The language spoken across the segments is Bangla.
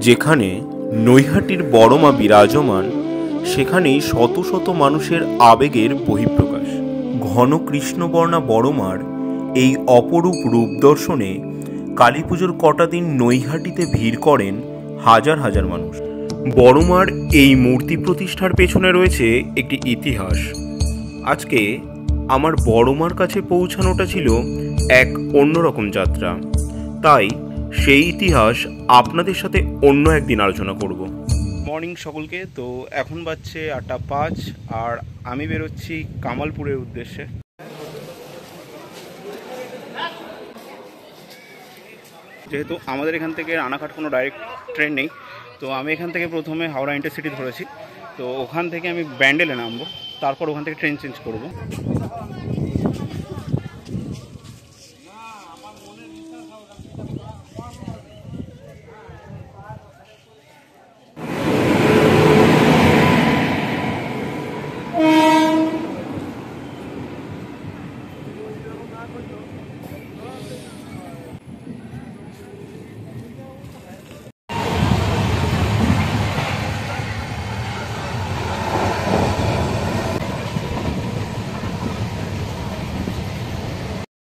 যেখানে নৈহাটির বড় মা বিরাজমান, সেখানেই শত শত মানুষের আবেগের বহিঃপ্রকাশ। ঘন কৃষ্ণবর্ণা বড় মার এই অপরূপ রূপ দর্শনে কালী পুজোর কটা দিন নৈহাটিতে ভিড় করেন হাজার হাজার মানুষ। বড় মার এই মূর্তি প্রতিষ্ঠার পেছনে রয়েছে একটি ইতিহাস। আজকে আমার বড় মার কাছে পৌঁছানোটা ছিল এক অন্যরকম যাত্রা, তাই সেই ইতিহাস আপনাদের সাথে অন্য একদিন আলোচনা করব। মর্নিং সকলকে। তো এখন বাজছে 8:05 আর আমি বেরোচ্ছি কামালপুরের উদ্দেশ্যে। যেহেতু আমাদের এখান থেকে রানাঘাট কোনো ডাইরেক্ট ট্রেন নেই, তো আমি এখান থেকে প্রথমে হাওড়া ইন্টারসিটি ধরেছি। তো ওখান থেকে আমি ব্যান্ডেলে নামবো, তারপর ওখান থেকে ট্রেন চেঞ্জ করব।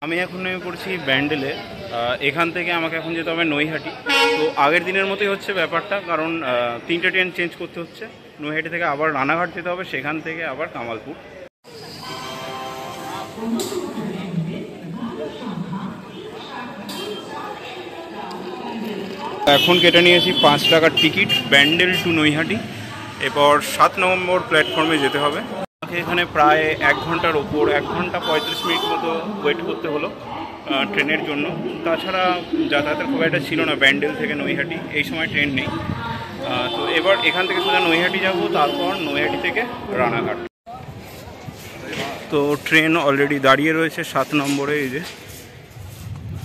আমি এখন নেমে পড়ছি ব্যান্ডেলে। এখান থেকে আমাকে এখন যেতে হবে নৈহাটি। তো আগের দিনের মতোই হচ্ছে ব্যাপারটা, কারণ 3টে ট্রেন চেঞ্জ করতে হচ্ছে। নৈহাটি থেকে আবার রানাঘাট যেতে হবে, সেখান থেকে আবার কামালপুর। এখন কেটে নিয়েছি 5 টাকার টিকিট ব্যান্ডেল টু নৈহাটি। এরপর 7 নম্বর প্ল্যাটফর্মে যেতে হবে। আমাকে এখানে প্রায় 1 ঘন্টার ওপর 1 ঘন্টা 35 মিনিট মতো ওয়েট করতে হলো ট্রেনের জন্য। তাছাড়া যাতায়াতের খুব একটা ছিল না ব্যান্ডেল থেকে নৈহাটি, এই সময় ট্রেন নেই। তো এবার এখান থেকে সোজা নৈহাটি যাব, তারপর নৈহাটি থেকে রানাঘাট। তো ট্রেন অলরেডি দাঁড়িয়ে রয়েছে 7 নম্বরে। এই যে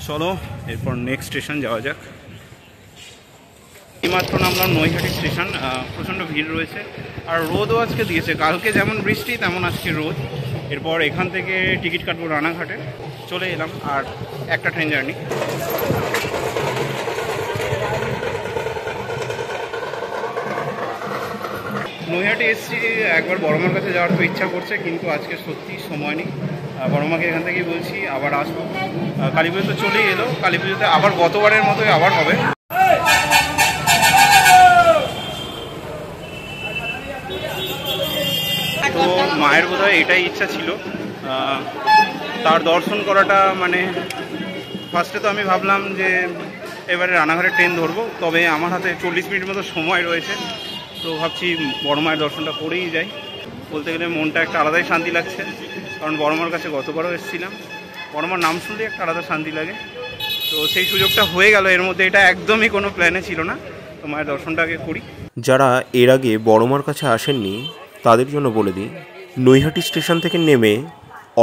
চলো এরপর নেক্সট স্টেশন যাওয়া যাক। এইমাত্র নামলাম নৈহাটি স্টেশন। প্রচণ্ড ভিড় রয়েছে, আর রোদও আজকে দিয়েছে। কালকে যেমন বৃষ্টি তেমন আজকে রোদ। এরপর এখান থেকে টিকিট কাটবো রানাঘাটে। চলে এলাম, আর একটা ট্রেন জার্নি। নৈহাটি এসছি, একবার বড় মার কাছে যাওয়ার তো ইচ্ছা করছে, কিন্তু আজকে সত্যি সময় নেই। বড় মাকে এখান থেকেই বলছি আবার আসবো। কালী পুজো তো চলেই এলো, কালী পুজোতে আবার গতবারের মতোই আবার হবে। তো মায়ের বোধহয় এটাই ইচ্ছা ছিল, তার দর্শন করাটা। মানে ফার্স্টে তো আমি ভাবলাম যে এবারে রানাঘাটে ট্রেন ধরবো, তবে আমার হাতে 40 মিনিট মতো সময় রয়েছে। তো ভাবছি বড় মায়ের দর্শনটা করেই যাই। বলতে গেলে মনটা একটা আলাদাই শান্তি লাগছে, কারণ বড় মার কাছে গতবারও এসেছিলাম। বড় মার নাম শুনলে একটা আলাদা শান্তি লাগে। তো সেই সুযোগটা হয়ে গেল এর মধ্যে। এটা একদমই কোনো প্ল্যানে ছিল না, তো মায়ের দর্শনটা আগে করি। যারা এর আগে বড় মার কাছে আসেননি তাদের জন্য বলে দিই, নৈহাটি স্টেশন থেকে নেমে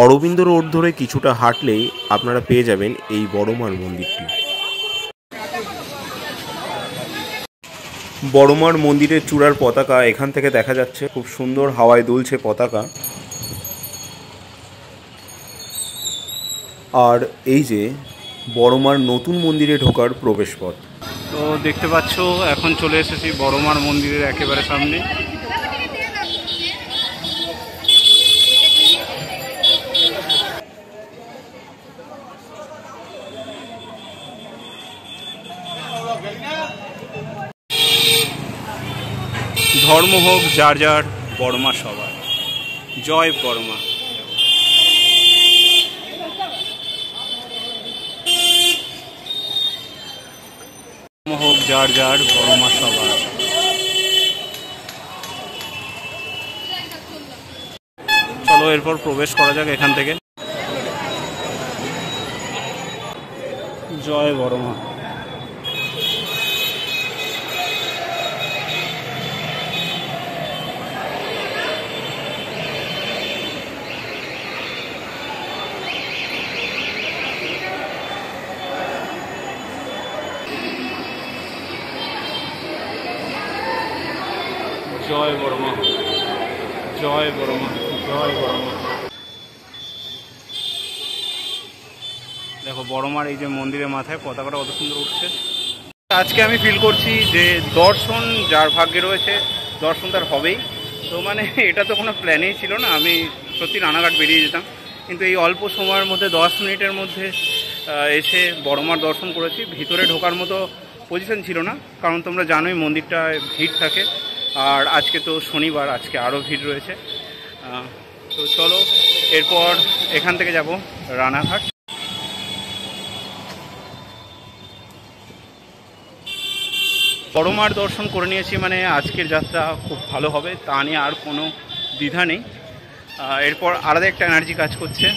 অরবিন্দ রোড ধরে কিছুটা হাঁটলেই আপনারা পেয়ে যাবেন এই বড় মার মন্দিরটি। বড় মার মন্দিরের চূড়ার পতাকা এখান থেকে দেখা যাচ্ছে, খুব সুন্দর হাওয়ায় দুলছে পতাকা। আর এই যে বড় মার নতুন মন্দিরে ঢোকার প্রবেশপথ। তো দেখতে পাচ্ছ এখন চলে এসেছি বড় মার মন্দিরের একেবারে সামনে। ধর্ম হোক যার যার, বড় মা সবার। জয় বড় মা। ধর্ম হোক যার যার, বড় মা সবার। চলো এরপর প্রবেশ করা যাক এখান থেকে। জয় বড় মা। জয় বড় মা, জয় বড় মা, জয় বড় মা। দেখো বড় মার এই যে মন্দিরের মাথায় পতাকাটা কত সুন্দর উঠছে। আজকে আমি ফিল করছি যে দর্শন যার ভাগ্যে রয়েছে দর্শন তার হবেই। তো মানে এটা তো কোনো প্ল্যানেই ছিল না, আমি সত্যি রানাঘাট বেরিয়ে যেতাম, কিন্তু এই অল্প সময়ের মধ্যে 10 মিনিটের মধ্যে এসে বড়মার দর্শন করেছি। ভিতরে ঢোকার মতো পজিশন ছিল না, কারণ তোমরা জানোই মন্দিরটায় ভিড় থাকে, আর আজকে তো শনিবার, আজকে আরও ভিড় রয়েছে। তো চলো এরপর এখান থেকে যাব রানাঘাট। বড়মার দর্শন করে নিয়েছি, মানে আজকের যাত্রা খুব ভালো হবে, তা নিয়ে আর কোনো দ্বিধা নেই। এরপর আলাদা একটা এনার্জি কাজ করছে,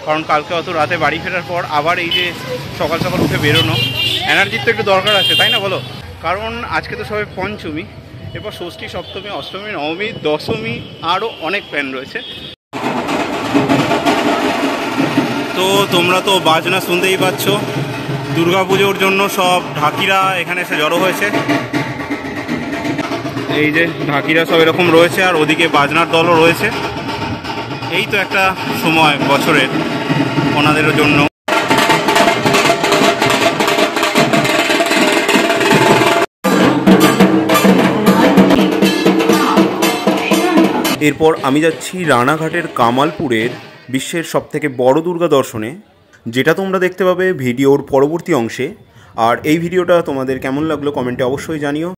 কারণ কালকে অত রাতে বাড়ি ফেরার পর আবার এই যে সকাল সকাল উঠে বেরোনো, এনার্জির তো একটু দরকার আছে, তাই না বলো? কারণ আজকে তো সবাই পঞ্চমী, এরপর ষষ্ঠী, সপ্তমী, অষ্টমী, নবমী, দশমী, আরও অনেক প্ল্যান রয়েছে। তো তোমরা তো বাজনা শুনতেই পাচ্ছ, দুর্গাপুজোর জন্য সব ঢাকিরা এখানে এসে জড়ো হয়েছে। এই যে ঢাকিরা সব এরকম রয়েছে, আর ওদিকে বাজনার দলও রয়েছে। এই তো একটা সময় বছরের ওনাদের জন্য। এরপর আমি যাচ্ছি রানাঘাটের কামালপুরের বিশ্বের সবথেকে বড় দুর্গা দর্শনে, যেটা তোমরা দেখতে পাবে ভিডিওর পরবর্তী অংশে। আর এই ভিডিওটা তোমাদের কেমন লাগলো কমেন্টে অবশ্যই জানিও।